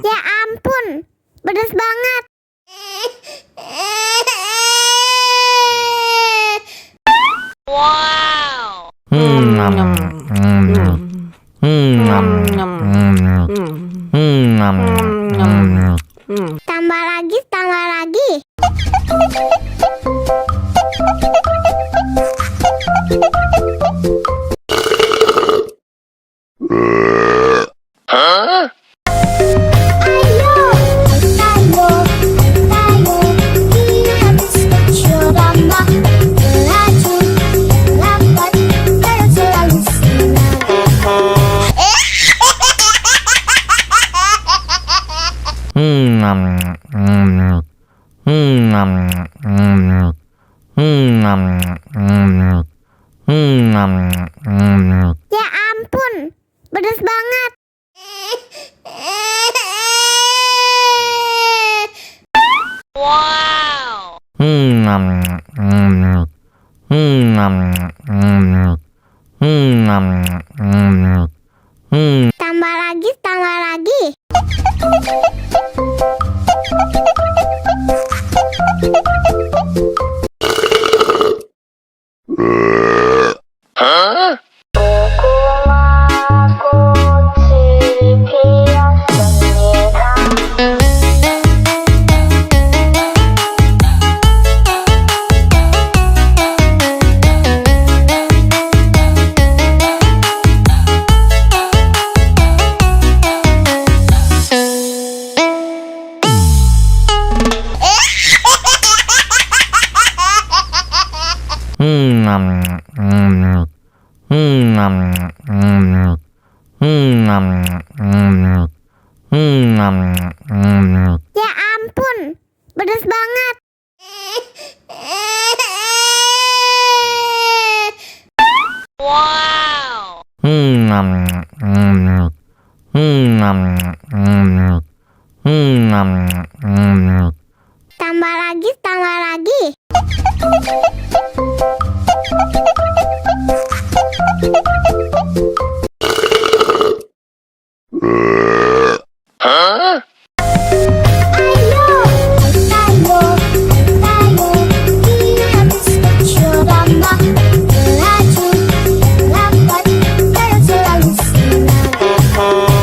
Ya ampun, pedas banget. Wow. Tambah lagi, tambah lagi. Hah? Ayo, ayo, ayo, kita bisa coba melaju, lambat, terus selalu Ya ampun, pedas banget. Wow. Tambah lagi, tambah lagi. Hah? Ya ampun, pedas banget. Wow. Tambah lagi, tambah lagi. Hah? Ayo, ayo, ayo, kita bisa coba melaju, lambat, terus selalu senang.